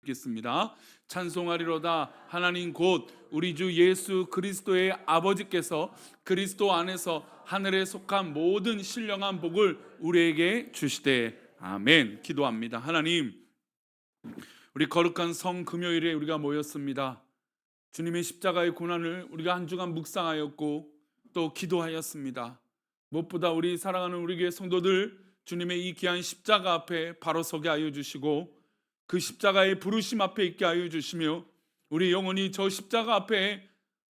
읽겠습니다. 찬송하리로다. 하나님 곧 우리 주 예수 그리스도의 아버지께서 그리스도 안에서 하늘에 속한 모든 신령한 복을 우리에게 주시되 아멘. 기도합니다. 하나님, 우리 거룩한 성 금요일에 우리가 모였습니다. 주님의 십자가의 고난을 우리가 한 주간 묵상하였고 또 기도하였습니다. 무엇보다 우리 사랑하는 우리 교회 성도들, 주님의 이 귀한 십자가 앞에 바로 서게 하여 주시고 그 십자가의 부르심 앞에 있게 하여 주시며 우리 영혼이 저 십자가 앞에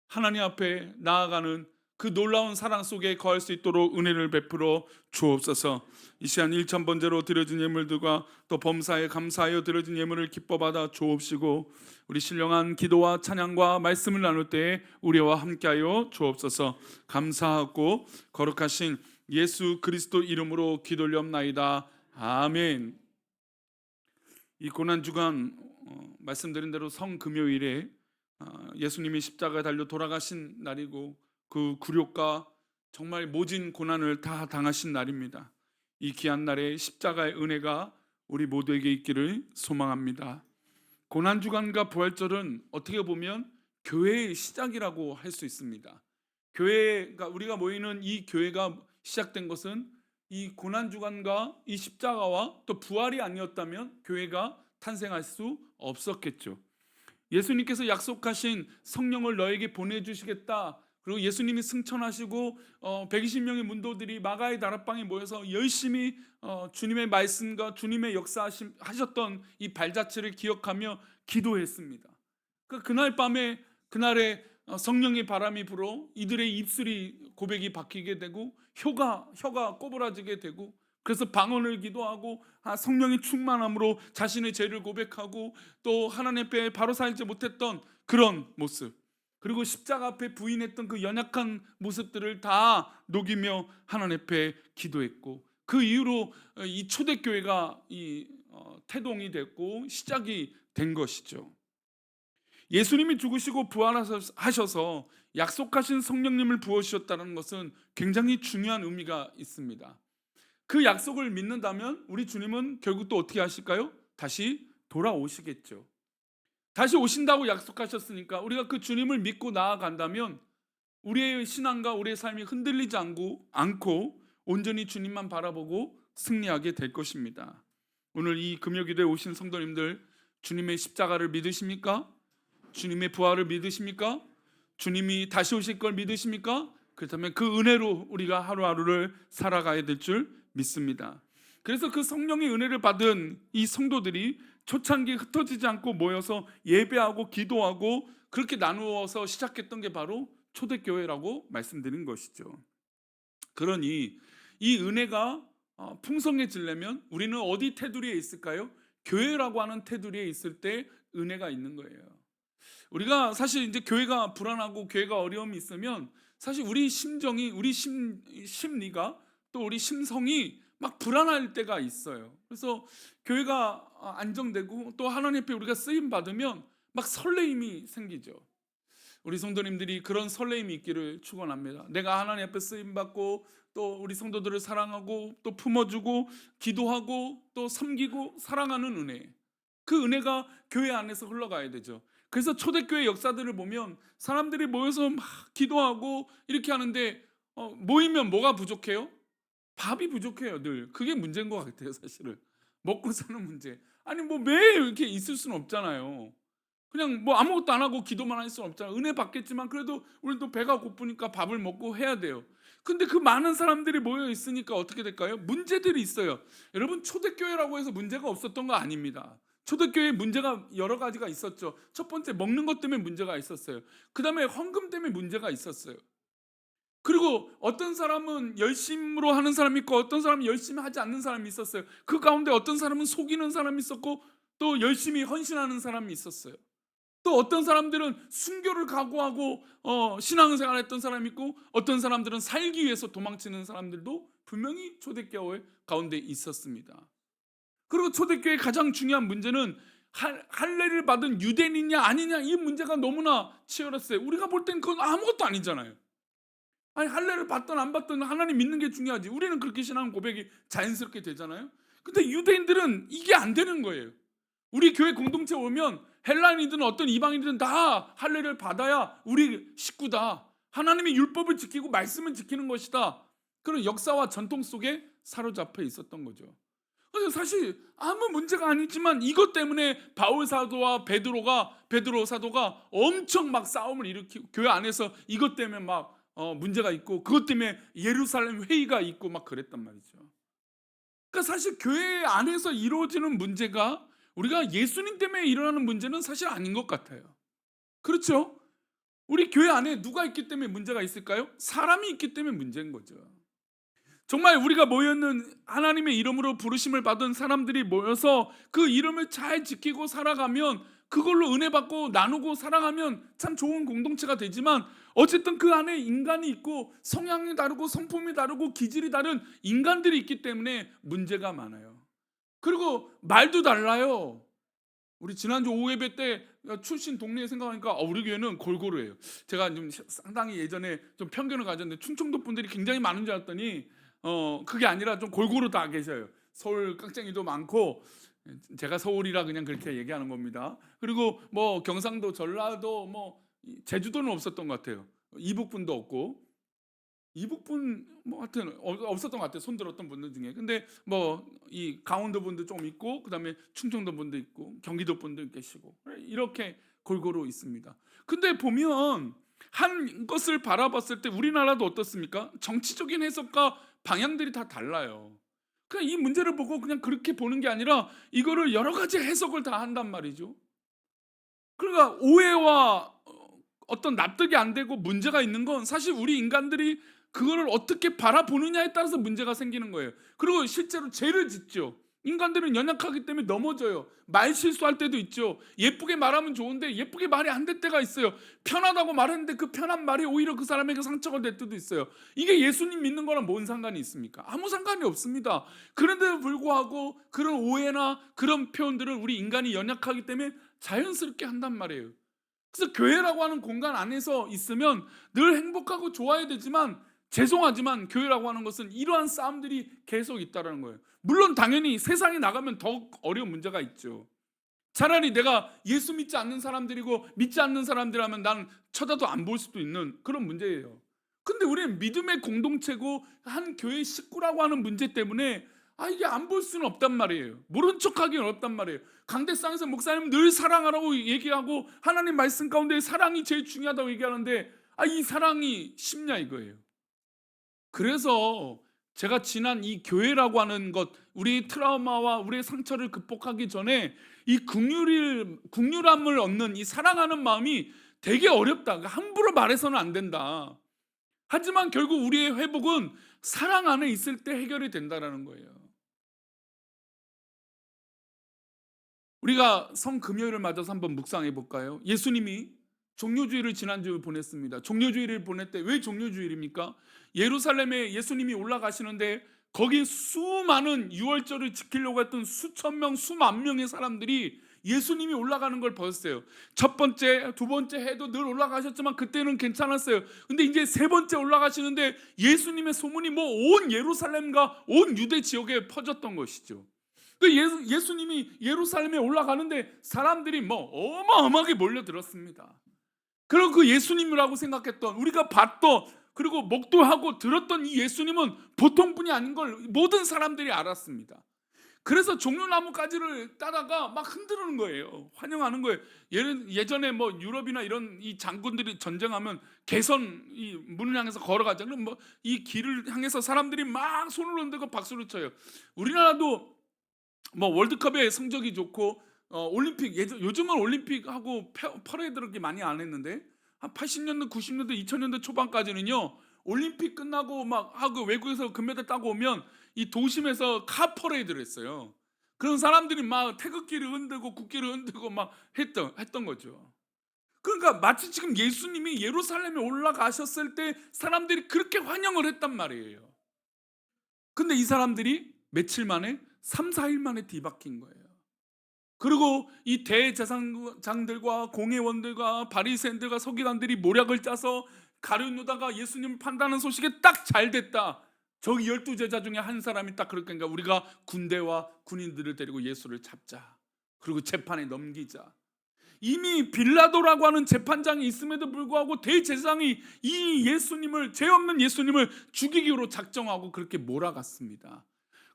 하나님 앞에 나아가는 그 놀라운 사랑 속에 거할 수 있도록 은혜를 베풀어 주옵소서. 이 시간 1,000번제로 드려진 예물들과 또 범사에 감사하여 드려진 예물을 기뻐 받아 주옵시고 우리 신령한 기도와 찬양과 말씀을 나눌 때에 우리와 함께하여 주옵소서. 감사하고 거룩하신 예수 그리스도 이름으로 기도올리옵나이다. 아멘. 이 고난주간 말씀드린 대로 성금요일에 예수님이 십자가에 달려 돌아가신 날이고 그 굴욕과 정말 모진 고난을 다 당하신 날입니다. 이 귀한 날에 십자가의 은혜가 우리 모두에게 있기를 소망합니다. 고난주간과 부활절은 어떻게 보면 교회의 시작이라고 할 수 있습니다. 교회가 우리가 모이는 이 교회가 시작된 것은 이 고난주간과 이 십자가와 또 부활이 아니었다면 교회가 탄생할 수 없었겠죠. 예수님께서 약속하신 성령을 너에게 보내주시겠다. 그리고 예수님이 승천하시고 120명의 문도들이 마가의 다락방에 모여서 열심히 주님의 말씀과 주님의 역사하셨던 이 발자취를 기억하며 기도했습니다. 그날 밤에 그날에 성령의 바람이 불어 이들의 입술이 고백이 바뀌게 되고 혀가 꼬부라지게 되고 그래서 방언을 기도하고 성령의 충만함으로 자신의 죄를 고백하고 또 하나님 앞에 바로 살지 못했던 그런 모습, 그리고 십자가 앞에 부인했던 그 연약한 모습들을 다 녹이며 하나님 앞에 기도했고 그 이후로 이 초대교회가 태동이 됐고 시작이 된 것이죠. 예수님이 죽으시고 부활하셔서 약속하신 성령님을 부어주셨다는 것은 굉장히 중요한 의미가 있습니다. 그 약속을 믿는다면 우리 주님은 결국 또 어떻게 하실까요? 다시 돌아오시겠죠. 다시 오신다고 약속하셨으니까 우리가 그 주님을 믿고 나아간다면 우리의 신앙과 우리의 삶이 흔들리지 않고 온전히 주님만 바라보고 승리하게 될 것입니다. 오늘 이 금요기도에 오신 성도님들, 주님의 십자가를 믿으십니까? 주님의 부활을 믿으십니까? 주님이 다시 오실 걸 믿으십니까? 그렇다면 그 은혜로 우리가 하루하루를 살아가야 될 줄 믿습니다. 그래서 그 성령의 은혜를 받은 이 성도들이 초창기에 흩어지지 않고 모여서 예배하고 기도하고 그렇게 나누어서 시작했던 게 바로 초대교회라고 말씀드린 것이죠. 그러니 이 은혜가 풍성해지려면 우리는 어디 테두리에 있을까요? 교회라고 하는 테두리에 있을 때 은혜가 있는 거예요. 우리가 사실 이제 교회가 불안하고 교회가 어려움이 있으면 사실 우리 심정이, 우리 심리가 또 우리 심성이 막 불안할 때가 있어요. 그래서 교회가 안정되고 또 하나님 앞에 우리가 쓰임 받으면 막 설레임이 생기죠. 우리 성도님들이 그런 설레임이 있기를 축원합니다. 내가 하나님 앞에 쓰임 받고 또 우리 성도들을 사랑하고 또 품어주고 기도하고 또 섬기고 사랑하는 은혜, 그 은혜가 교회 안에서 흘러가야 되죠. 그래서 초대교회 역사들을 보면 사람들이 모여서 막 기도하고 이렇게 하는데 모이면 뭐가 부족해요? 밥이 부족해요. 늘 그게 문제인 것 같아요. 사실은 먹고 사는 문제. 아니 뭐 매일 이렇게 있을 수는 없잖아요. 그냥 뭐 아무것도 안 하고 기도만 할 수는 없잖아요. 은혜 받겠지만 그래도 우리도 배가 고프니까 밥을 먹고 해야 돼요. 근데 그 많은 사람들이 모여 있으니까 어떻게 될까요? 문제들이 있어요. 여러분, 초대교회라고 해서 문제가 없었던 거 아닙니다. 초대교회에 문제가 여러 가지가 있었죠. 첫 번째, 먹는 것 때문에 문제가 있었어요. 그 다음에 헌금 때문에 문제가 있었어요. 그리고 어떤 사람은 열심으로 하는 사람이 있고 어떤 사람은 열심히 하지 않는 사람이 있었어요. 그 가운데 어떤 사람은 속이는 사람이 있었고 또 열심히 헌신하는 사람이 있었어요. 또 어떤 사람들은 순교를 각오하고 신앙생활 했던 사람이 있고 어떤 사람들은 살기 위해서 도망치는 사람들도 분명히 초대교회 가운데 있었습니다. 그리고 초대교회의 가장 중요한 문제는 할례를 받은 유대인이냐 아니냐, 이 문제가 너무나 치열했어요. 우리가 볼 땐 그건 아무것도 아니잖아요. 아니, 할례를 받든 안 받든 하나님 믿는 게 중요하지. 우리는 그렇게 신앙 고백이 자연스럽게 되잖아요. 근데 유대인들은 이게 안 되는 거예요. 우리 교회 공동체 오면 헬라인이든 어떤 이방인이든 다 할례를 받아야 우리 식구다. 하나님의 율법을 지키고 말씀을 지키는 것이다. 그런 역사와 전통 속에 사로잡혀 있었던 거죠. 그래서 사실 아무 문제가 아니지만 이것 때문에 바울 사도와 베드로 사도가 엄청 막 싸움을 일으키고 교회 안에서 이것 때문에 막 문제가 있고 그것 때문에 예루살렘 회의가 있고 막 그랬단 말이죠. 그러니까 사실 교회 안에서 이루어지는 문제가 우리가 예수님 때문에 일어나는 문제는 사실 아닌 것 같아요. 그렇죠? 우리 교회 안에 누가 있기 때문에 문제가 있을까요? 사람이 있기 때문에 문제인 거죠. 정말 우리가 모였는 하나님의 이름으로 부르심을 받은 사람들이 모여서 그 이름을 잘 지키고 살아가면 그걸로 은혜 받고 나누고 살아가면 참 좋은 공동체가 되지만 어쨌든 그 안에 인간이 있고 성향이 다르고 성품이 다르고 기질이 다른 인간들이 있기 때문에 문제가 많아요. 그리고 말도 달라요. 우리 지난주 오예배 때 출신 동네 생각하니까 우리 교회는 골고루 해요. 제가 좀 상당히 예전에 좀 편견을 가졌는데 충청도 분들이 굉장히 많은 줄 알았더니 그게 아니라 좀 골고루 다 계셔요. 서울 깍쟁이도 많고 제가 서울이라 그냥 그렇게 얘기하는 겁니다. 그리고 뭐 경상도, 전라도, 뭐 제주도는 없었던 것 같아요. 이북분도 없고 이북분 뭐 하여튼 없었던 것 같아요. 손 들었던 분들 중에. 근데 뭐 이 강원도 분도 좀 있고 그다음에 충청도 분도 있고 경기도 분도 계시고 이렇게 골고루 있습니다. 근데 보면 한 것을 바라봤을 때 우리나라도 어떻습니까? 정치적인 해석과 방향들이 다 달라요. 그냥 이 문제를 보고 그냥 그렇게 보는 게 아니라 이거를 여러 가지 해석을 다 한단 말이죠. 그러니까 오해와 어떤 납득이 안 되고 문제가 있는 건 사실 우리 인간들이 그거를 어떻게 바라보느냐에 따라서 문제가 생기는 거예요. 그리고 실제로 죄를 짓죠. 인간들은 연약하기 때문에 넘어져요. 말 실수할 때도 있죠. 예쁘게 말하면 좋은데 예쁘게 말이 안 될 때가 있어요. 편하다고 말했는데 그 편한 말이 오히려 그 사람에게 상처가 될 때도 있어요. 이게 예수님 믿는 거랑 뭔 상관이 있습니까? 아무 상관이 없습니다. 그런데도 불구하고 그런 오해나 그런 표현들을 우리 인간이 연약하기 때문에 자연스럽게 한단 말이에요. 그래서 교회라고 하는 공간 안에서 있으면 늘 행복하고 좋아야 되지만 죄송하지만 교회라고 하는 것은 이러한 싸움들이 계속 있다는 거예요. 물론 당연히 세상에 나가면 더 어려운 문제가 있죠. 차라리 내가 예수 믿지 않는 사람들이고 믿지 않는 사람들이라면 난 쳐다도 안 볼 수도 있는 그런 문제예요. 근데 우리는 믿음의 공동체고 한 교회 식구라고 하는 문제 때문에 이게 안 볼 수는 없단 말이에요. 모른 척하기는 어렵단 말이에요. 강대상에서 목사님 늘 사랑하라고 얘기하고 하나님 말씀 가운데 사랑이 제일 중요하다고 얘기하는데 이 사랑이 쉽냐 이거예요. 그래서 제가 지난 이 교회라고 하는 것, 우리 트라우마와 우리의 상처를 극복하기 전에 이 긍휼함을 얻는 이 사랑하는 마음이 되게 어렵다. 함부로 말해서는 안 된다. 하지만 결국 우리의 회복은 사랑 안에 있을 때 해결이 된다는 거예요. 우리가 성금요일을 맞아서 한번 묵상해 볼까요? 예수님이 종료주일을 지난주에 보냈습니다. 종료주일을 보낼 때 왜 종료주일입니까? 예루살렘에 예수님이 올라가시는데 거기 수많은 유월절을 지키려고 했던 수천 명, 수만 명의 사람들이 예수님이 올라가는 걸 봤어요. 첫 번째, 두 번째 해도 늘 올라가셨지만 그때는 괜찮았어요. 근데 이제 세 번째 올라가시는데 예수님의 소문이 뭐 온 예루살렘과 온 유대 지역에 퍼졌던 것이죠. 예수님이 예루살렘에 올라가는데 사람들이 뭐 어마어마하게 몰려들었습니다. 그리고 그 예수님이라고 생각했던 우리가 봤던 그리고 목도하고 들었던 이 예수님은 보통 분이 아닌 걸 모든 사람들이 알았습니다. 그래서 종려나무 가지를 따다가 막 흔드는 거예요. 환영하는 거예요. 예전에 뭐 유럽이나 이런 이 장군들이 전쟁하면 개선 이 문을 향해서 걸어가자. 그럼 뭐 이 길을 향해서 사람들이 막 손을 흔들고 박수를 쳐요. 우리나라도 뭐 월드컵에 성적이 좋고 올림픽 요즘은 올림픽하고 퍼레이드 그렇게 많이 안 했는데 한 80년대, 90년대, 2000년대 초반까지는요. 올림픽 끝나고 막 하고 외국에서 금메달 따고 오면 이 도심에서 카 퍼레이드를 했어요. 그런 사람들이 막 태극기를 흔들고 국기를 흔들고 막 했던 거죠. 그러니까 마치 지금 예수님이 예루살렘에 올라가셨을 때 사람들이 그렇게 환영을 했단 말이에요. 근데 이 사람들이 며칠 만에 3, 4일 만에 뒤바뀐 거예요. 그리고 이 대제사장들과 공회원들과 바리새인들과 서기관들이 모략을 짜서 가룟 유다가 예수님을 판단하는 소식이 딱 잘 됐다. 저기 12제자 중에 한 사람이 딱 그렇게 우리가 군대와 군인들을 데리고 예수를 잡자. 그리고 재판에 넘기자. 이미 빌라도라고 하는 재판장이 있음에도 불구하고 대제사장이 이 예수님을, 죄 없는 예수님을 죽이기로 작정하고 그렇게 몰아갔습니다.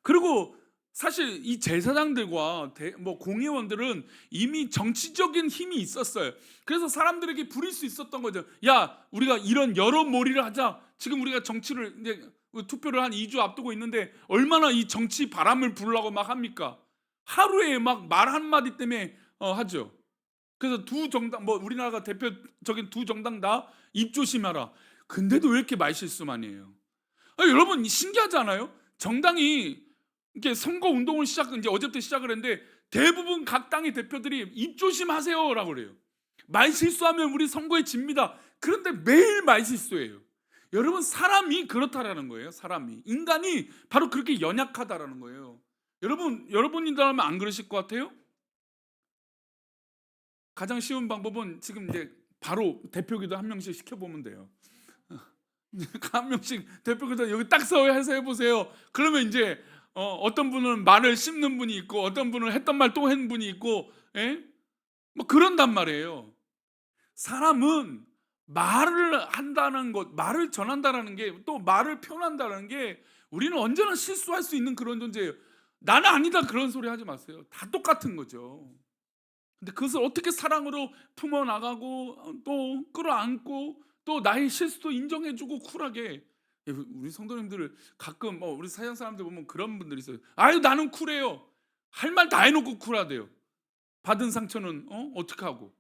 그리고 사실 이 제사장들과 공의원들은 이미 정치적인 힘이 있었어요. 그래서 사람들에게 부릴 수 있었던 거죠. 야, 우리가 이런 여론몰이를 하자. 지금 우리가 정치를 이제 투표를 한 2주 앞두고 있는데 얼마나 이 정치 바람을 부르려고 막 합니까? 하루에 막 말 한마디 때문에 하죠. 그래서 두 정당, 우리나라가 대표적인 두 정당 다 입조심하라. 근데도 왜 이렇게 말실수만 해요? 여러분 신기하지 않아요? 정당이 이렇게 선거 운동을 이제 어제부터 시작을 했는데 대부분 각 당의 대표들이 입조심하세요라고 그래요. 말실수하면 우리 선거에 집니다. 그런데 매일 말실수예요. 여러분 사람이 그렇다라는 거예요. 사람이, 인간이 바로 그렇게 연약하다라는 거예요. 여러분이라면 안 그러실 것 같아요? 가장 쉬운 방법은 지금 이제 바로 대표기도 한 명씩 시켜보면 돼요. 한 명씩 대표기도 여기 딱 해서 해보세요. 그러면 이제 어떤 분은 말을 씹는 분이 있고 어떤 분은 했던 말 또 한 분이 있고, 뭐 그런단 말이에요. 사람은 말을 한다는 것, 말을 전한다는 게, 또 말을 표현한다는 게 우리는 언제나 실수할 수 있는 그런 존재예요. 나는 아니다 그런 소리 하지 마세요. 다 똑같은 거죠. 근데 그것을 어떻게 사랑으로 품어나가고 또 끌어안고 또 나의 실수도 인정해주고 쿨하게. 우리 성도님들 가끔 우리 사양 사람들 보면 그런 분들이 있어요. 아유 나는 쿨해요. 할 말 다 해놓고 쿨하대요. 받은 상처는 어떻게 하고.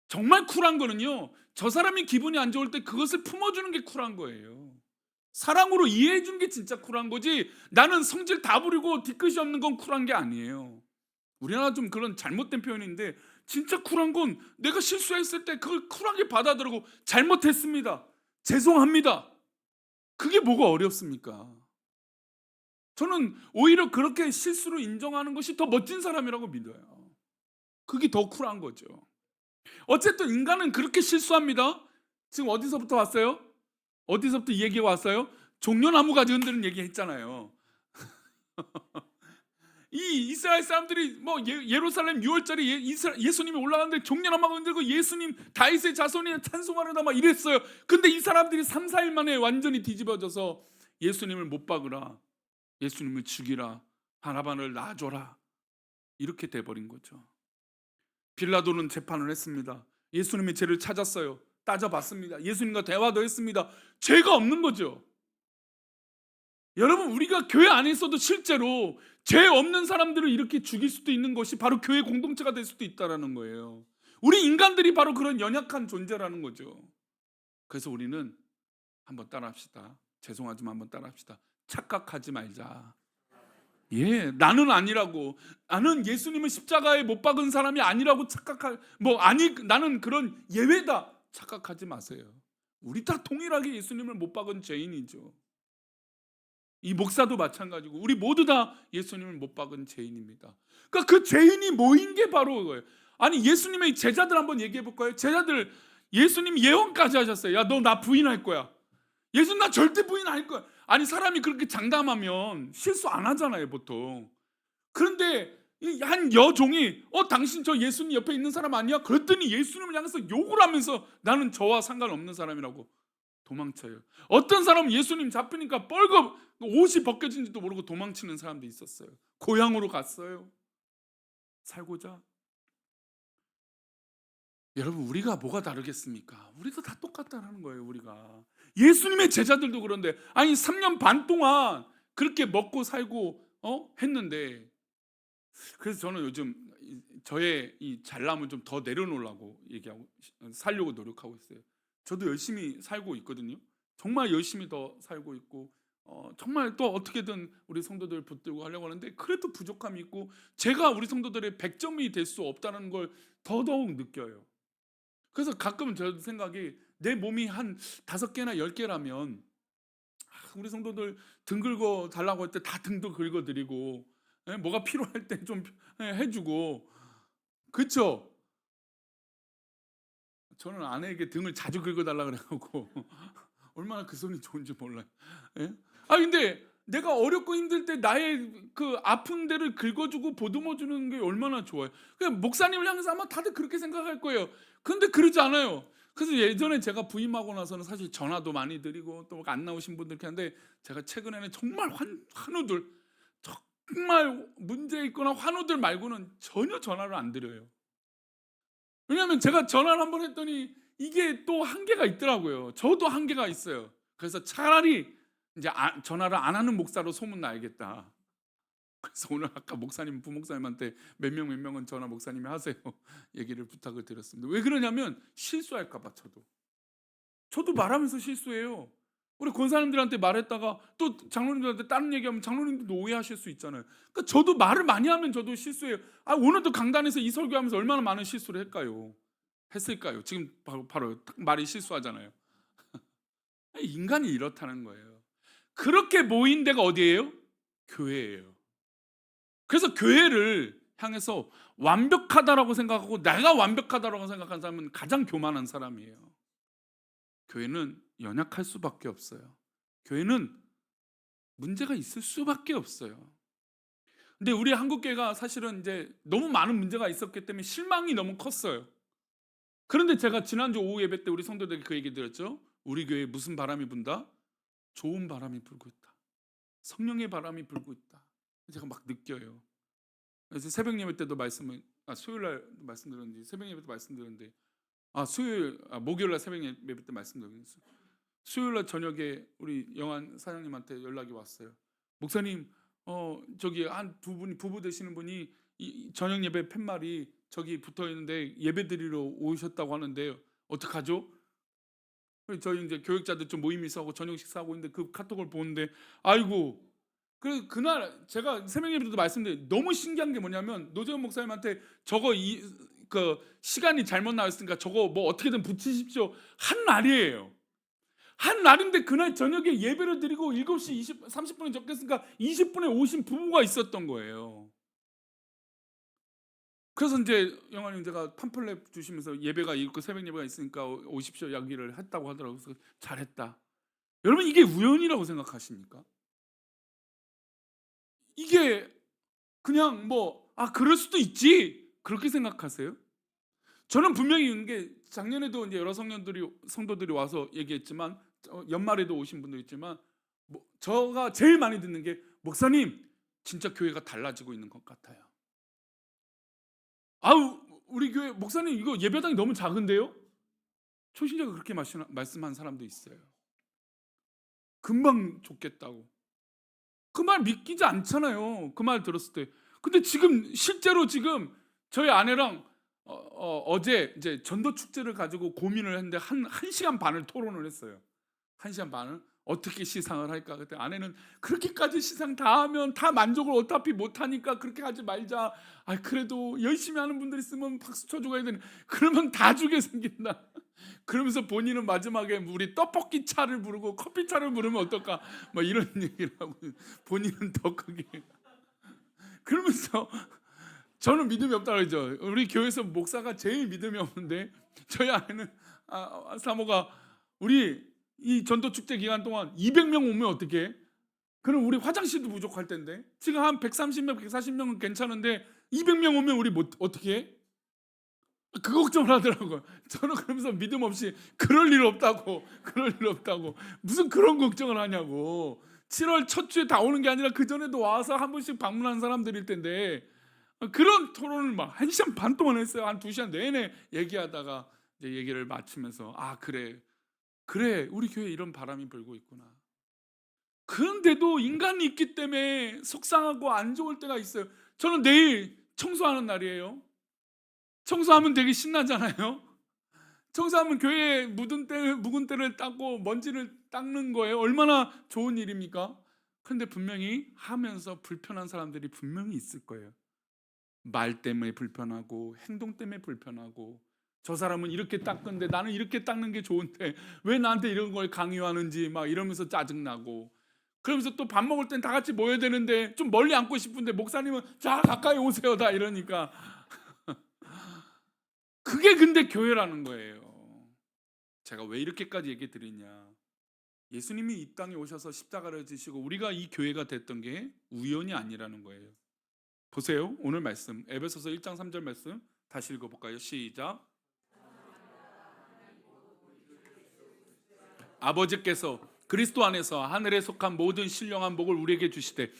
정말 쿨한 거는요, 저 사람이 기분이 안 좋을 때 그것을 품어주는 게 쿨한 거예요. 사랑으로 이해해 주는 게 진짜 쿨한 거지, 나는 성질 다 부리고 뒤끝이 없는 건 쿨한 게 아니에요. 우리나라 좀 그런 잘못된 표현인데, 진짜 쿨한 건 내가 실수했을 때 그걸 쿨하게 받아들이고 잘못했습니다, 죄송합니다. 그게 뭐가 어렵습니까? 저는 오히려 그렇게 실수를 인정하는 것이 더 멋진 사람이라고 믿어요. 그게 더 쿨한 거죠. 어쨌든 인간은 그렇게 실수합니다. 지금 어디서부터 왔어요? 어디서부터 이 얘기가 왔어요? 종려나무 가지 흔드는 얘기 했잖아요. 이 이스라엘 사람들이 예루살렘 6월절에 예수님이 올라가는데 종려나무가 흔들고 예수님 다윗의 자손이 찬송하려다 막 이랬어요. 근데 이 사람들이 3, 4일 만에 완전히 뒤집어져서 예수님을 못 박으라, 예수님을 죽이라, 바나바를 놔줘라, 이렇게 돼버린 거죠. 빌라도는 재판을 했습니다. 예수님의 죄를 찾았어요. 따져봤습니다. 예수님과 대화도 했습니다. 죄가 없는 거죠. 여러분, 우리가 교회 안에 있어도 실제로 죄 없는 사람들을 이렇게 죽일 수도 있는 것이 바로 교회 공동체가 될 수도 있다는 거예요. 우리 인간들이 바로 그런 연약한 존재라는 거죠. 그래서 우리는 한번 따라합시다. 죄송하지만 한번 따라합시다. 착각하지 말자. 나는 아니라고, 나는 예수님을 십자가에 못 박은 사람이 아니라고 나는 그런 예외다 착각하지 마세요. 우리 다 동일하게 예수님을 못 박은 죄인이죠. 이 목사도 마찬가지고 우리 모두 다 예수님을 못 박은 죄인입니다. 그러니까 그 죄인이 모인 게 바로 그거예요. 아니, 예수님의 제자들 한번 얘기해 볼까요? 제자들, 예수님 예언까지 하셨어요. 야, 너 나 부인할 거야. 예수님 나 절대 부인 안 할 거야. 아니, 사람이 그렇게 장담하면 실수 안 하잖아요, 보통. 그런데 한 여종이 당신 저 예수님 옆에 있는 사람 아니야? 그랬더니 예수님을 향해서 욕을 하면서 나는 저와 상관없는 사람이라고 도망쳐요. 어떤 사람은 예수님 잡히니까 뻘겋 옷이 벗겨진지도 모르고 도망치는 사람도 있었어요. 고향으로 갔어요, 살고자. 여러분, 우리가 뭐가 다르겠습니까? 우리도 다 똑같다는 거예요. 우리가 예수님의 제자들도 그런데, 아니 3년 반 동안 그렇게 먹고 살고 했는데, 그래서 저는 요즘 저의 이 잘남을 좀 더 내려놓으려고 살려고 노력하고 있어요. 저도 열심히 살고 있거든요. 정말 열심히 더 살고 있고 정말 또 어떻게든 우리 성도들 붙들고 하려고 하는데, 그래도 부족함이 있고 제가 우리 성도들의 100점이 될 수 없다는 걸 더더욱 느껴요. 그래서 가끔은 저도 생각이, 내 몸이 한 5개나 10개라면 우리 성도들 등 긁어 달라고 할 때 다 등도 긁어드리고, 뭐가 필요할 때 좀 해주고, 그렇죠? 저는 아내에게 등을 자주 긁어달라 그래갖고 얼마나 그 손이 좋은지 몰라요. 근데 내가 어렵고 힘들 때 나의 그 아픈 데를 긁어주고 보듬어 주는 게 얼마나 좋아요. 그냥 목사님을 향해서 아마 다들 그렇게 생각할 거예요. 그런데 그러지 않아요. 그래서 예전에 제가 부임하고 나서는 사실 전화도 많이 드리고 또 안 나오신 분들 이렇게 하는데, 제가 최근에는 정말 환우들, 정말 문제 있거나 환우들 말고는 전혀 전화를 안 드려요. 왜냐하면 제가 전화를 한번 했더니 이게 또 한계가 있더라고요. 저도 한계가 있어요. 그래서 차라리 이제 전화를 안 하는 목사로 소문 나야겠다. 그래서 오늘 아까 목사님, 부목사님한테 몇 명은 전화 목사님이 하세요 얘기를 부탁을 드렸습니다. 왜 그러냐면 실수할까 봐. 저도 말하면서 실수해요. 우리 권사님들한테 말했다가 또 장로님들한테 다른 얘기하면 장로님들도 오해하실 수 있잖아요. 그러니까 저도 말을 많이 하면 저도 실수해요. 오늘도 강단에서 이 설교하면서 얼마나 많은 실수를 했을까요? 지금 바로 딱 말이 실수하잖아요. 인간이 이렇다는 거예요. 그렇게 모인 데가 어디예요? 교회예요. 그래서 교회를 향해서 완벽하다라고 생각하고 내가 완벽하다라고 생각하는 사람은 가장 교만한 사람이에요. 교회는 연약할 수밖에 없어요. 교회는 문제가 있을 수밖에 없어요. 근데 우리 한국교회가 사실은 이제 너무 많은 문제가 있었기 때문에 실망이 너무 컸어요. 그런데 제가 지난주 오후 예배 때 우리 성도들에게 그 얘기 드렸죠. 우리 교회에 무슨 바람이 분다? 좋은 바람이 불고 있다. 성령의 바람이 불고 있다. 제가 막 느껴요. 그래서 새벽 예배 때도 수요일 날 말씀드렸는지 새벽 예배 때 말씀드렸는데, 목요일 날 새벽 예배 때 말씀드렸는데, 수요일 날 저녁에 우리 영환 사장님한테 연락이 왔어요. 목사님, 저기 한 두 분이 부부 되시는 분이 이 저녁 예배 팻말이 저기 붙어 있는데 예배 드리러 오셨다고 하는데 어떡하죠? 저희 이제 교육자들 좀 모임이 있어서 저녁 식사하고 있는데 그 카톡을 보는데, 아이고. 그날 제가 새벽 예배 때도 말씀드린 너무 신기한 게 뭐냐면, 노재현 목사님한테 저거 그 시간이 잘못 나왔으니까 저거 뭐 어떻게든 붙이십시오 한 날이에요. 한 날인데 그날 저녁에 예배를 드리고 7시 30분에 적겠으니까 20분에 오신 부부가 있었던 거예요. 그래서 이제 영환님 제가 팜플렛 주시면서 예배가 있고 새벽 예배가 있으니까 오십시오 이야기를 했다고 하더라고요. 그래서 잘했다. 여러분, 이게 우연이라고 생각하십니까? 이게 그냥 그럴 수도 있지 그렇게 생각하세요? 저는 분명히 있는 게, 작년에도 이제 여러 성도들이 와서 얘기했지만, 연말에도 오신 분도 있지만, 저가 제일 많이 듣는 게, 목사님 진짜 교회가 달라지고 있는 것 같아요. 우리 교회 목사님 이거 예배당이 너무 작은데요? 초신자가 그렇게 말씀한 사람도 있어요. 금방 좋겠다고. 그 말 믿기지 않잖아요. 그 말 들었을 때. 근데 실제로 저희 아내랑 어제 이제 전도 축제를 가지고 고민을 했는데 한 시간 반을 토론을 했어요. 1시간 반을 어떻게 시상을 할까? 그때 아내는 그렇게까지 시상 다 하면 다 만족을 어차피 못 하니까 그렇게 하지 말자. 그래도 열심히 하는 분들 있으면 박수 쳐줘야 되는. 그러면 다 주게 생긴다. 그러면서 본인은 마지막에 우리 떡볶이 차를 부르고 커피 차를 부르면 어떨까? 이런 얘기를 하고 본인은 더 크게. 그러면서 저는 믿음이 없다고 그러죠. 우리 교회에서 목사가 제일 믿음이 없는데, 저희 아내는 사모가 우리 이 전도 축제 기간 동안 200명 오면 어떡해? 그럼 우리 화장실도 부족할 텐데. 지금 한 130명, 140명은 괜찮은데 200명 오면 우리 어떻게 해? 그 걱정을 하더라고요. 저는 그러면서 믿음 없이 그럴 일 없다고. 무슨 그런 걱정을 하냐고. 7월 첫 주에 다 오는 게 아니라 그 전에도 와서 한 번씩 방문하는 사람들일 텐데, 그런 토론을 막 1시간 반 동안 했어요. 한 2시간 내내 얘기하다가 이제 얘기를 마치면서, 그래 우리 교회에 이런 바람이 불고 있구나. 그런데도 인간이 있기 때문에 속상하고 안 좋을 때가 있어요. 저는 내일 청소하는 날이에요. 청소하면 되게 신나잖아요. 청소하면 교회에 묵은 때를 닦고 먼지를 닦는 거예요. 얼마나 좋은 일입니까? 그런데 분명히 하면서 불편한 사람들이 분명히 있을 거예요. 말 때문에 불편하고 행동 때문에 불편하고, 저 사람은 이렇게 닦는데 나는 이렇게 닦는 게 좋은데 왜 나한테 이런 걸 강요하는지 막 이러면서 짜증나고, 그러면서 또 밥 먹을 땐 다 같이 모여야 되는데 좀 멀리 앉고 싶은데 목사님은 자 가까이 오세요 다 이러니까. 그게 근데 교회라는 거예요. 제가 왜 이렇게까지 얘기 드리냐, 예수님이 이 땅에 오셔서 십자가를 지시고 우리가 이 교회가 됐던 게 우연이 아니라는 거예요. 보세요. 오늘 말씀 에베소서 1장 3절 말씀 다시 읽어볼까요? 시작. 아버지께서 그리스도 안에서 하늘에 속한 모든 신령한 복을 우리에게 주시되,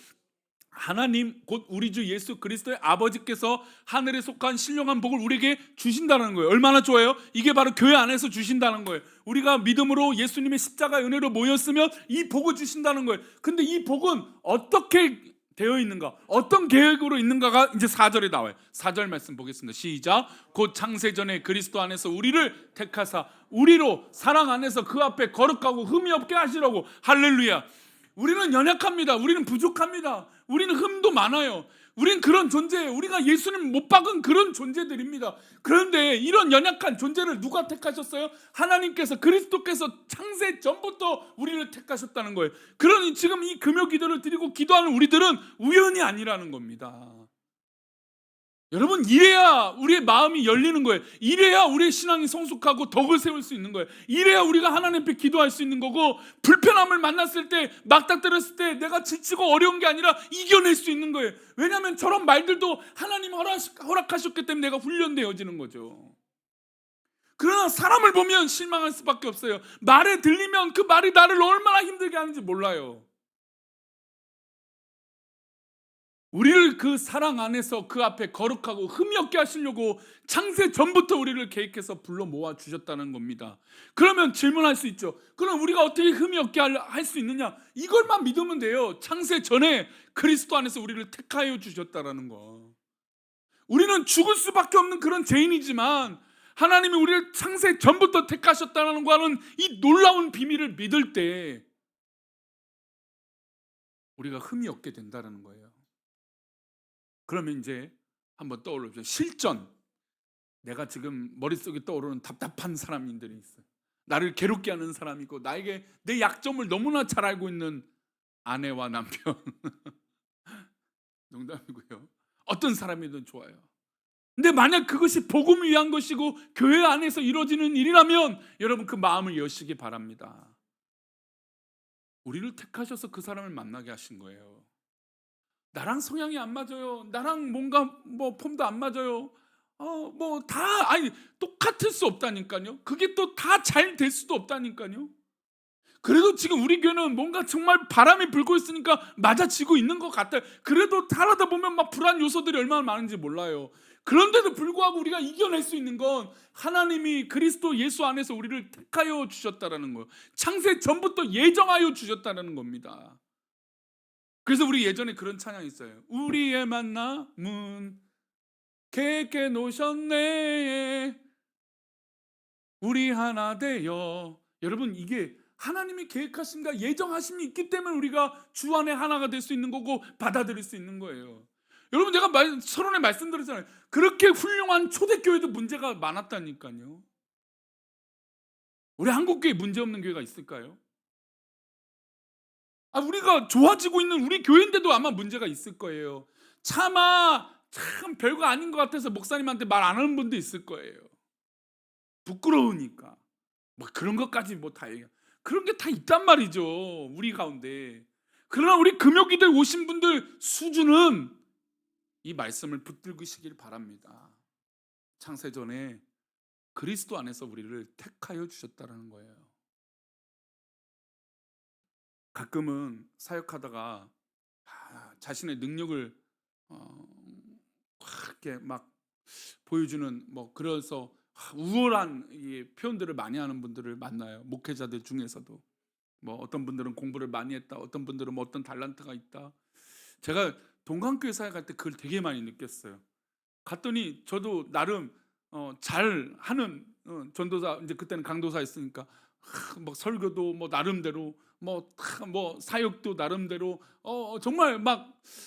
하나님 곧 우리 주 예수 그리스도의 아버지께서 하늘에 속한 신령한 복을 우리에게 주신다는 거예요. 얼마나 좋아요? 이게 바로 교회 안에서 주신다는 거예요. 우리가 믿음으로 예수님의 십자가 은혜로 모였으면 이 복을 주신다는 거예요. 근데 이 복은 어떻게 되어 있는가, 어떤 계획으로 있는가가 이제 4절에 나와요. 4절 말씀 보겠습니다. 시작. 곧 창세전에 그리스도 안에서 우리를 택하사 우리로 사랑 안에서 그 앞에 거룩하고 흠이 없게 하시려고. 할렐루야. 우리는 연약합니다. 우리는 부족합니다. 우리는 흠도 많아요. 우린 그런 존재예요. 우리가 예수님 못 박은 그런 존재들입니다. 그런데 이런 연약한 존재를 누가 택하셨어요? 하나님께서, 그리스도께서 창세 전부터 우리를 택하셨다는 거예요. 그러니 지금 이 금요 기도를 드리고 기도하는 우리들은 우연이 아니라는 겁니다. 여러분, 이래야 우리의 마음이 열리는 거예요. 이래야 우리의 신앙이 성숙하고 덕을 세울 수 있는 거예요. 이래야 우리가 하나님 앞에 기도할 수 있는 거고, 불편함을 만났을 때, 막닥뜨렸을 때 내가 지치고 어려운 게 아니라 이겨낼 수 있는 거예요. 왜냐하면 저런 말들도 하나님 허락하셨기 때문에 내가 훈련되어지는 거죠. 그러나 사람을 보면 실망할 수밖에 없어요. 말에 들리면 그 말이 나를 얼마나 힘들게 하는지 몰라요. 우리를 그 사랑 안에서 그 앞에 거룩하고 흠이 없게 하시려고 창세 전부터 우리를 계획해서 불러 모아 주셨다는 겁니다. 그러면 질문할 수 있죠. 그럼 우리가 어떻게 흠이 없게 할 수 있느냐? 이걸만 믿으면 돼요. 창세 전에 그리스도 안에서 우리를 택하여 주셨다는 거. 우리는 죽을 수밖에 없는 그런 죄인이지만 하나님이 우리를 창세 전부터 택하셨다는 거는 이 놀라운 비밀을 믿을 때 우리가 흠이 없게 된다는 거예요. 그러면 이제 한번 떠올려보세요. 실전. 내가 지금 머릿속에 떠오르는 답답한 사람들이 있어요. 나를 괴롭게 하는 사람이 있고, 나에게 내 약점을 너무나 잘 알고 있는 아내와 남편. 농담이고요. 어떤 사람이든 좋아요. 근데 만약 그것이 복음을 위한 것이고 교회 안에서 이루어지는 일이라면 여러분 그 마음을 여시기 바랍니다. 우리를 택하셔서 그 사람을 만나게 하신 거예요. 나랑 성향이 안 맞아요. 나랑 뭔가 폼도 안 맞아요. 아니 똑같을 수 없다니까요. 그게 또 다 잘 될 수도 없다니까요. 그래도 지금 우리 교회는 뭔가 정말 바람이 불고 있으니까 맞아지고 있는 것 같아요. 그래도 살아다 보면 막 불안 요소들이 얼마나 많은지 몰라요. 그런데도 불구하고 우리가 이겨낼 수 있는 건 하나님이 그리스도 예수 안에서 우리를 택하여 주셨다라는 거예요. 창세 전부터 예정하여 주셨다는 겁니다. 그래서 우리 예전에 그런 찬양이 있어요. 우리의 만남은 계획해 놓으셨네. 우리 하나 되어. 여러분, 이게 하나님이 계획하심과 예정하심이 있기 때문에 우리가 주 안에 하나가 될 수 있는 거고 받아들일 수 있는 거예요. 여러분, 제가 서론에 말씀드렸잖아요. 그렇게 훌륭한 초대교회도 문제가 많았다니까요. 우리 한국교회 문제 없는 교회가 있을까요? 우리가 좋아지고 있는 우리 교회인데도 아마 문제가 있을 거예요. 차마 참 별거 아닌 것 같아서 목사님한테 말 안 하는 분도 있을 거예요. 부끄러우니까. 그런 것까지 다 얘기해. 그런 게 다 있단 말이죠, 우리 가운데. 그러나 우리 금요기도에 오신 분들 수준은 이 말씀을 붙들으시길 바랍니다. 창세전에 그리스도 안에서 우리를 택하여 주셨다는 거예요. 가끔은 사역하다가 자신의 능력을 이렇게 막 보여주는 그래서 우월한 표현들을 많이 하는 분들을 만나요. 목회자들 중에서도 어떤 분들은 공부를 많이 했다, 어떤 분들은 어떤 달란트가 있다. 제가 동강교회 사역할 때 그걸 되게 많이 느꼈어요. 갔더니 저도 나름 잘하는 전도사, 이제 그때는 강도사였으니까 설교도 나름대로 사역도 나름대로 정말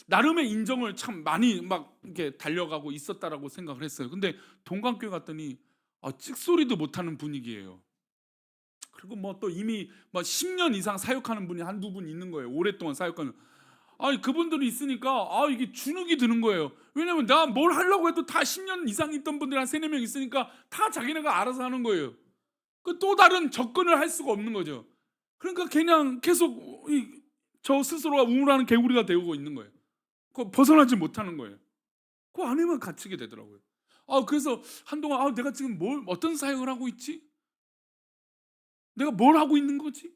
나름의 인정을 참 많이 이렇게 달려가고 있었다라고 생각을 했어요. 근데 동강교회 갔더니 찍소리도 못하는 분위기예요. 그리고 또 이미 10년 이상 사역하는 분이 한두 분 있는 거예요. 오랫동안 사역하는. 그분들이 있으니까 이게 주눅이 드는 거예요. 왜냐면 나 뭘 하려고 해도 다 10년 이상 있던 분들 한 3-4명 있으니까 다 자기네가 알아서 하는 거예요. 또 다른 접근을 할 수가 없는 거죠. 그러니까 그냥 계속 저 스스로가 우물하는 개구리가 되고 있는 거예요. 벗어나지 못하는 거예요. 그 안에만 갇히게 되더라고요. 그래서 한동안 내가 지금 어떤 사역을 하고 있지? 내가 뭘 하고 있는 거지?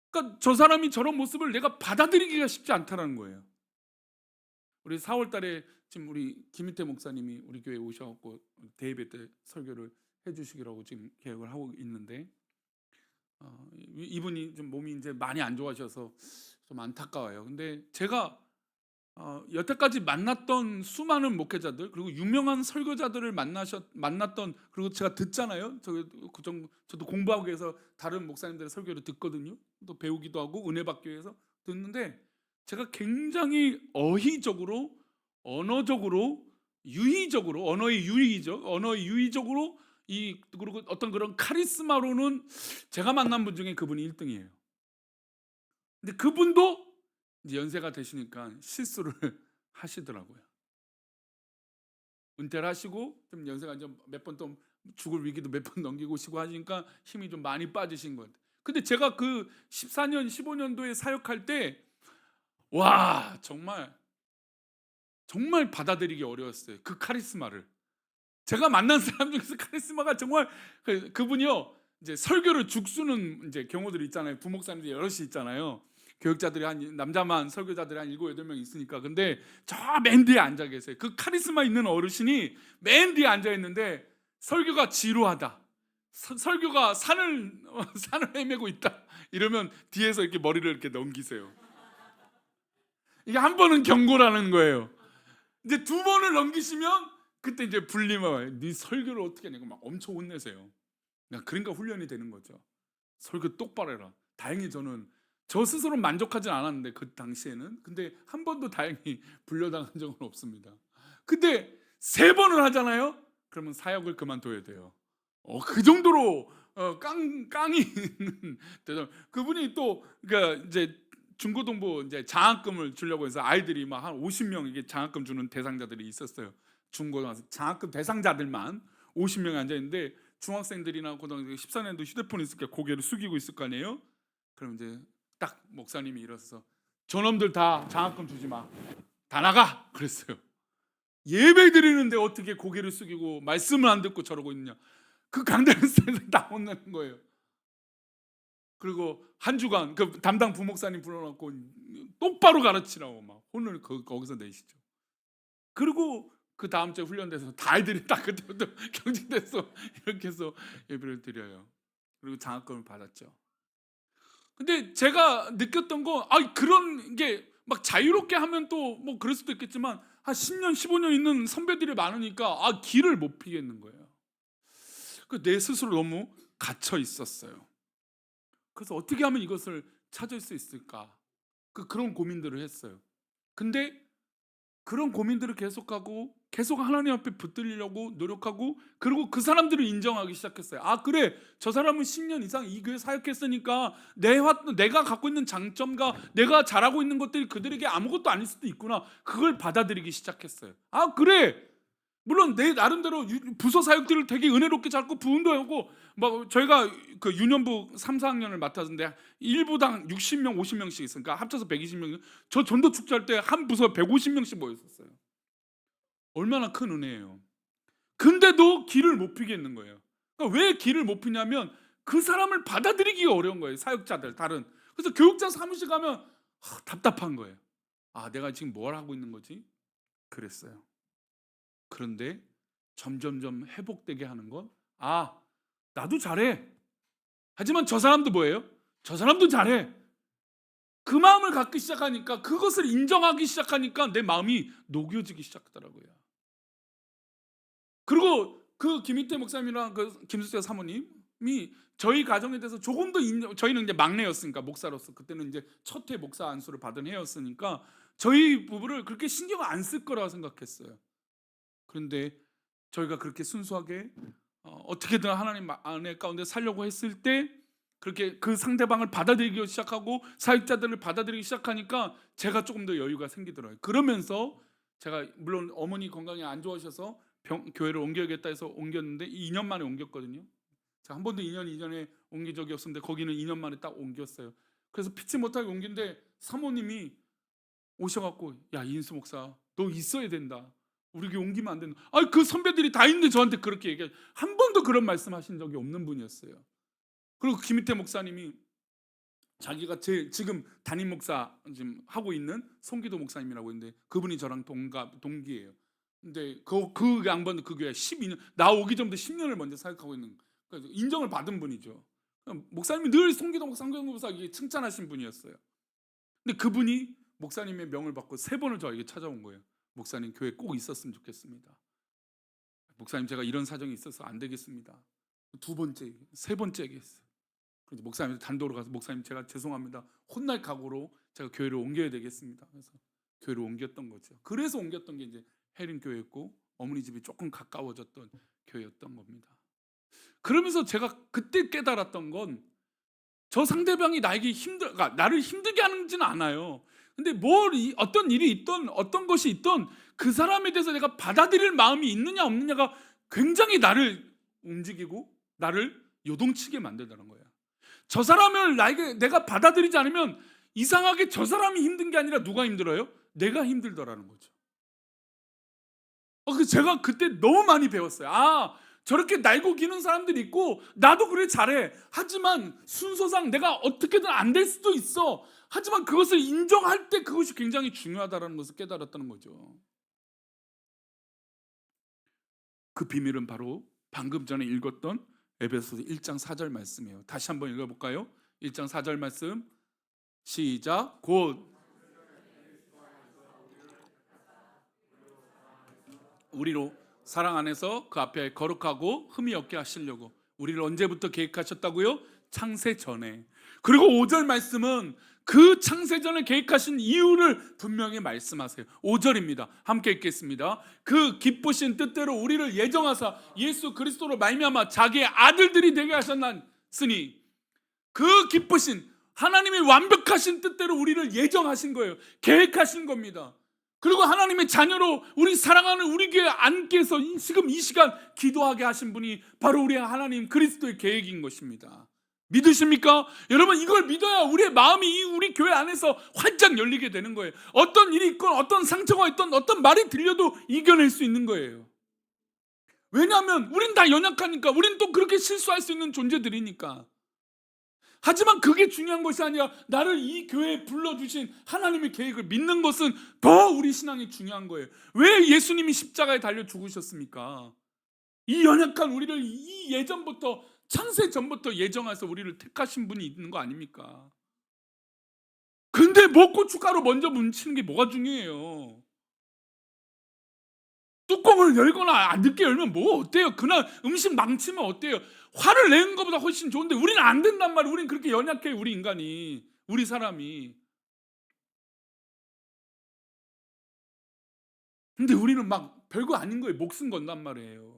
그러니까 저 사람이 저런 모습을 내가 받아들이기가 쉽지 않다라는 거예요. 우리 4월 달에 지금 우리 김희태 목사님이 우리 교회에 오셔갖고 대예배 때 설교를 해주시기라고 지금 계획을 하고 있는데, 이분이 좀 몸이 이제 많이 안 좋아져서 좀 안타까워요. 근데 제가 여태까지 만났던 수많은 목회자들, 그리고 유명한 설교자들을 만났던, 그리고 제가 듣잖아요. 저도 공부하기 위해서 다른 목사님들의 설교를 듣거든요. 또 배우기도 하고 은혜 받기 위해서 듣는데, 제가 굉장히 어휘적으로, 언어적으로, 언어의 유의적으로, 그리고 어떤 그런 카리스마로는 제가 만난 분 중에 그분이 1등이에요. 근데 그분도 이제 연세가 되시니까 실수를 하시더라고요. 은퇴를 하시고 좀 연세가 이제 몇 번 또 죽을 위기도 몇 번 넘기고 하시니까 힘이 좀 많이 빠지신 것 같아요. 근데 제가 그 14년, 15년도에 사역할 때, 와, 정말 받아들이기 어려웠어요. 그 카리스마를. 제가 만난 사람 중에서 카리스마가 정말, 그분이요, 이제 설교를 죽쓰는 이제 경우들이 있잖아요. 부목사님들이 여럿이 있잖아요. 교육자들이 남자만 설교자들이 한 7, 8명 있으니까. 근데 저 맨 뒤에 앉아 계세요. 그 카리스마 있는 어르신이 맨 뒤에 앉아 있는데, 설교가 지루하다, 설교가 산을 헤매고 있다 이러면 뒤에서 이렇게 머리를 이렇게 넘기세요. 이게 한 번은 경고라는 거예요. 이제 2번을 넘기시면 그때 이제 불리면 와요. 네 설교를 어떻게 하냐고 막 엄청 혼내세요. 그러니까 훈련이 되는 거죠. 설교 똑바로 해라. 다행히 저는 저 스스로 만족하진 않았는데, 그 당시에는. 근데 한 번도 다행히 불려당한 적은 없습니다. 근데 3번을 하잖아요. 그러면 사역을 그만둬야 돼요. 그 정도로 깡이 있는 대단. 그분이 또 그러니까 이제 중고등부 이제 장학금을 주려고 해서 아이들이 막 한 50명 이게 장학금 주는 대상자들이 있었어요. 중고등학생 장학금 대상자들만 50명이 앉아 있는데, 중학생들이나 고등학생 14년도 휴대폰이 있으니까 고개를 숙이고 있을 거 아니에요. 그럼 이제 딱 목사님이 일어서서 저놈들 다 장학금 주지 마, 다 나가 그랬어요. 예배 드리는데 어떻게 고개를 숙이고 말씀을 안 듣고 저러고 있느냐. 그 강대한 스타일을 다 혼내는 거예요. 그리고 한 주간 그 담당 부목사님 불러놓고 똑바로 가르치라고 막 혼을 거기서 내시죠. 그리고 그 다음 주에 훈련돼서 다 아이들이 딱 그때부터 경직돼서 이렇게 해서 예배를 드려요. 그리고 장학금을 받았죠. 근데 제가 느꼈던 거, 그런 게 막 자유롭게 하면 또 뭐 그럴 수도 있겠지만, 한 10년, 15년 있는 선배들이 많으니까 길을 못 피겠는 거예요. 내 스스로 너무 갇혀 있었어요. 그래서 어떻게 하면 이것을 찾을 수 있을까? 그런 고민들을 했어요. 근데 그런 고민들을 계속하고 계속 하나님 앞에 붙들리려고 노력하고, 그리고 그 사람들을 인정하기 시작했어요. 그래, 저 사람은 10년 이상 이 교회 사역했으니까 내가 갖고 있는 장점과 내가 잘하고 있는 것들이 그들에게 아무것도 아닐 수도 있구나. 그걸 받아들이기 시작했어요. 그래, 물론 내 나름대로 부서 사역들을 되게 은혜롭게 잘고 부흥도 하고, 막 저희가 그 유년부 3, 4학년을 맡았는데 1부당 60명, 50명씩 있으니까 합쳐서 120명. 저 전도 축제할 때 한 부서 150명씩 모였었어요. 얼마나 큰 은혜예요. 근데도 길을 못 피겠는 거예요. 그러니까 왜 길을 못 피냐면 그 사람을 받아들이기가 어려운 거예요. 사역자들 다른. 그래서 교육자 사무실 가면 답답한 거예요. 내가 지금 뭘 하고 있는 거지? 그랬어요. 그런데 점점점 회복되게 하는 건, 나도 잘해. 하지만 저 사람도 뭐예요? 저 사람도 잘해. 그 마음을 갖기 시작하니까, 그것을 인정하기 시작하니까 내 마음이 녹여지기 시작하더라고요. 그리고 그 김희태 목사님이랑 그 김수재 사모님이 저희 가정에 대해서 조금 더 저희는 이제 막내였으니까, 목사로서 그때는 이제 첫 해 목사 안수를 받은 해였으니까 저희 부부를 그렇게 신경 안 쓸 거라고 생각했어요. 그런데 저희가 그렇게 순수하게 어떻게든 하나님 안에 가운데 살려고 했을 때, 그렇게 그 상대방을 받아들이기 시작하고 사역자들을 받아들이기 시작하니까 제가 조금 더 여유가 생기더라고요. 그러면서 제가 물론 어머니 건강이 안 좋으셔서 교회를 옮겨야겠다 해서 옮겼는데 2년 만에 옮겼거든요. 제가 한 번도 2년 이전에 옮긴 적이 없었는데 거기는 2년 만에 딱 옮겼어요. 그래서 피치 못하게 옮긴데 사모님이 오셔갖고, 야 이인수 목사 너 있어야 된다, 우리 교회 옮기면 안 된다. 아, 그 선배들이 다 있는데 저한테 그렇게 얘기해. 한 번도 그런 말씀하신 적이 없는 분이었어요. 그리고 김희태 목사님이 자기가 제 지금 담임 목사 지금 하고 있는 송기도 목사님이라고 있는데 그분이 저랑 동기예요. 근데 그 양반도 그 교회 12년, 나 오기 전부터 10년을 먼저 사역하고 있는, 그래서 인정을 받은 분이죠. 목사님이 늘 송기도 목사, 송기도 목사 칭찬하신 분이었어요. 근데 그분이 목사님의 명을 받고 3번을 저에게 찾아온 거예요. 목사님 교회 꼭 있었으면 좋겠습니다. 목사님 제가 이런 사정이 있어서 안 되겠습니다. 2번째, 3번째 얘기했어요. 그래서 목사님 단독으로 가서, 목사님 제가 죄송합니다, 혼날 각오로 제가 교회를 옮겨야 되겠습니다. 그래서 교회를 옮겼던 거죠. 그래서 옮겼던 게 이제 해림 교회였고 어머니 집이 조금 가까워졌던 교회였던 겁니다. 그러면서 제가 그때 깨달았던 건, 저 상대방이 그러니까 나를 힘들게 하는지는 않아요. 근데 어떤 일이 있던 어떤 것이 있던 그 사람에 대해서 내가 받아들일 마음이 있느냐 없느냐가 굉장히 나를 움직이고 나를 요동치게 만들더라는 거예요. 저 사람을 내가 받아들이지 않으면 이상하게 저 사람이 힘든 게 아니라 누가 힘들어요? 내가 힘들더라는 거죠. 그래서 제가 그때 너무 많이 배웠어요. 아, 저렇게 날고 기는 사람들이 있고 나도 그래 잘해. 하지만 순서상 내가 어떻게든 안 될 수도 있어. 하지만 그것을 인정할 때 그것이 굉장히 중요하다는 것을 깨달았다는 거죠. 그 비밀은 바로 방금 전에 읽었던 에베소서 1장 4절 말씀이에요. 다시 한번 읽어볼까요? 1장 4절 말씀 시작. 곧 우리로 사랑 안에서 그 앞에 거룩하고 흠이 없게 하시려고 우리를 언제부터 계획하셨다고요? 창세 전에. 그리고 5절 말씀은 그 창세 전에 계획하신 이유를 분명히 말씀하세요. 5절입니다. 함께 읽겠습니다. 그 기쁘신 뜻대로 우리를 예정하사 예수 그리스도로 말미암아 자기의 아들들이 되게 하셨으니, 그 기쁘신 하나님의 완벽하신 뜻대로 우리를 예정하신 거예요. 계획하신 겁니다. 그리고 하나님의 자녀로 우리 사랑하는 우리 교회 안께서 지금 이 시간 기도하게 하신 분이 바로 우리 하나님 그리스도의 계획인 것입니다. 믿으십니까? 여러분, 이걸 믿어야 우리의 마음이 우리 교회 안에서 활짝 열리게 되는 거예요. 어떤 일이 있건 어떤 상처가 있던 어떤 말이 들려도 이겨낼 수 있는 거예요. 왜냐하면 우린 다 연약하니까, 우린 또 그렇게 실수할 수 있는 존재들이니까. 하지만 그게 중요한 것이 아니라 나를 이 교회에 불러주신 하나님의 계획을 믿는 것은 더 우리 신앙이 중요한 거예요. 왜 예수님이 십자가에 달려 죽으셨습니까? 이 연약한 우리를 이 예전부터, 창세 전부터 예정해서 우리를 택하신 분이 있는 거 아닙니까? 근데 뭐 고춧가루 먼저 뭉치는 게 뭐가 중요해요? 뚜껑을 열거나 늦게 열면 뭐 어때요? 그날 음식 망치면 어때요? 화를 내는 것보다 훨씬 좋은데 우리는 안 된단 말이에요. 우리는 그렇게 연약해, 우리 인간이, 우리 사람이. 근데 우리는 막 별거 아닌 거에 목숨 건단 말이에요.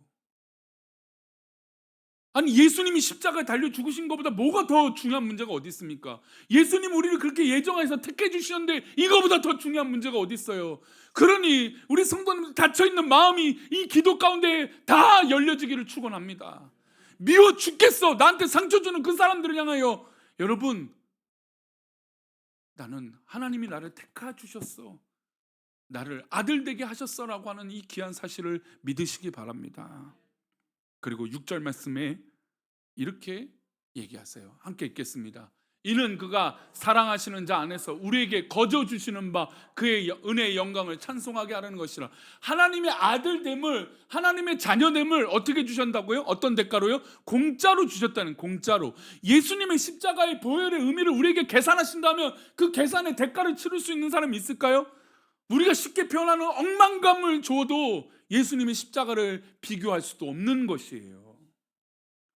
아니, 예수님이 십자가에 달려 죽으신 것보다 뭐가 더 중요한 문제가 어디 있습니까? 예수님 우리를 그렇게 예정해서 택해 주시는데 이거보다 더 중요한 문제가 어디 있어요? 그러니 우리 성도님들 닫혀있는 마음이 이 기도 가운데 다 열려지기를 축원합니다. 미워 죽겠어, 나한테 상처 주는 그 사람들을 향하여, 여러분, 나는 하나님이 나를 택하 주셨어, 나를 아들 되게 하셨어라고 하는 이 귀한 사실을 믿으시기 바랍니다. 그리고 6절 말씀에 이렇게 얘기하세요. 함께 읽겠습니다. 이는 그가 사랑하시는 자 안에서 우리에게 거저 주시는 바 그의 은혜의 영광을 찬송하게 하라는 것이라. 하나님의 아들됨을, 하나님의 자녀됨을 어떻게 주셨다고요? 어떤 대가로요? 공짜로 주셨다는, 공짜로. 예수님의 십자가의 보혈의 의미를 우리에게 계산하신다면 그 계산의 대가를 치를 수 있는 사람이 있을까요? 우리가 쉽게 표현하는 억만감을 줘도 예수님의 십자가를 비교할 수도 없는 것이에요.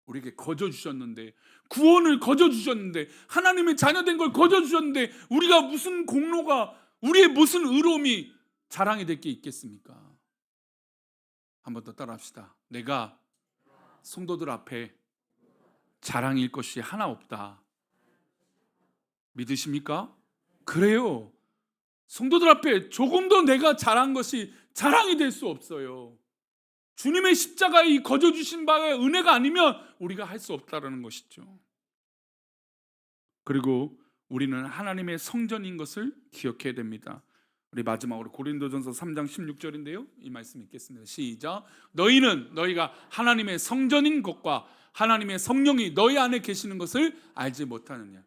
우리에게 거저 주셨는데, 구원을 거저 주셨는데, 하나님의 자녀된 걸 거저 주셨는데, 우리가 무슨 공로가, 우리의 무슨 의로움이 자랑이 될 게 있겠습니까? 한 번 더 따라합시다. 내가 성도들 앞에 자랑일 것이 하나 없다. 믿으십니까? 그래요. 성도들 앞에 조금도 내가 잘한 것이 자랑이 될 수 없어요. 주님의 십자가에 이 거저 주신 바의 은혜가 아니면 우리가 할 수 없다라는 것이죠. 그리고 우리는 하나님의 성전인 것을 기억해야 됩니다. 우리 마지막으로 고린도전서 3장 16절인데요. 이 말씀 읽겠습니다. 시작. 너희가 하나님의 성전인 것과 하나님의 성령이 너희 안에 계시는 것을 알지 못하느냐.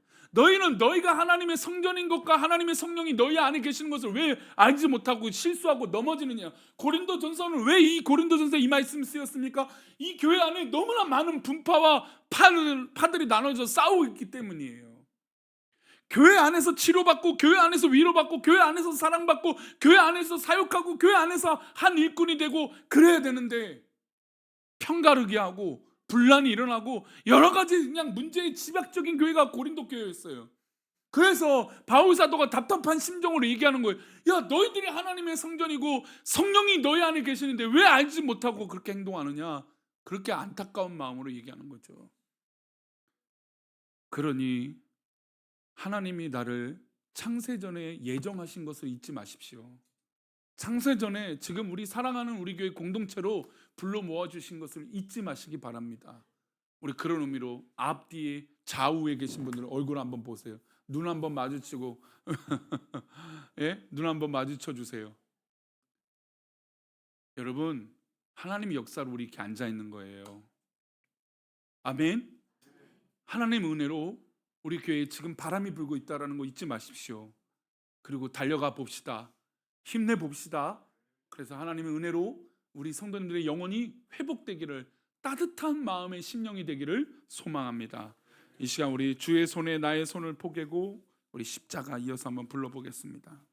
너희가 하나님의 성전인 것과 하나님의 성령이 너희 안에 계시는 것을 왜 알지 못하고 실수하고 넘어지느냐. 고린도전서는 왜 이 고린도전서에 이 말씀이 쓰였습니까? 이 교회 안에 너무나 많은 분파와 파들이 나눠져 싸우고 있기 때문이에요. 교회 안에서 치료받고, 교회 안에서 위로받고, 교회 안에서 사랑받고, 교회 안에서 사역하고, 교회 안에서 한 일꾼이 되고 그래야 되는데 편가르기 하고 분란이 일어나고 여러 가지 그냥 문제의 집약적인 교회가 고린도 교회였어요. 그래서 바울 사도가 답답한 심정으로 얘기하는 거예요. 야, 너희들이 하나님의 성전이고 성령이 너희 안에 계시는데 왜 알지 못하고 그렇게 행동하느냐. 그렇게 안타까운 마음으로 얘기하는 거죠. 그러니 하나님이 나를 창세전에 예정하신 것을 잊지 마십시오. 창세전에 지금 우리 사랑하는 우리 교회 공동체로 불러 모아주신 것을 잊지 마시기 바랍니다. 우리 그런 의미로 앞뒤에 좌우에 계신 분들은 얼굴 한번 보세요. 눈 한번 마주치고 예? 눈 한번 마주쳐 주세요. 여러분, 하나님의 역사로 우리 이렇게 앉아 있는 거예요. 아멘. 하나님의 은혜로 우리 교회에 지금 바람이 불고 있다는 거 잊지 마십시오. 그리고 달려가 봅시다. 힘내 봅시다. 그래서 하나님의 은혜로 우리 성도님들의 영혼이 회복되기를, 따뜻한 마음의 심령이 되기를 소망합니다. 이 시간 우리 주의 손에 나의 손을 포개고 우리 십자가 이어서 한번 불러보겠습니다.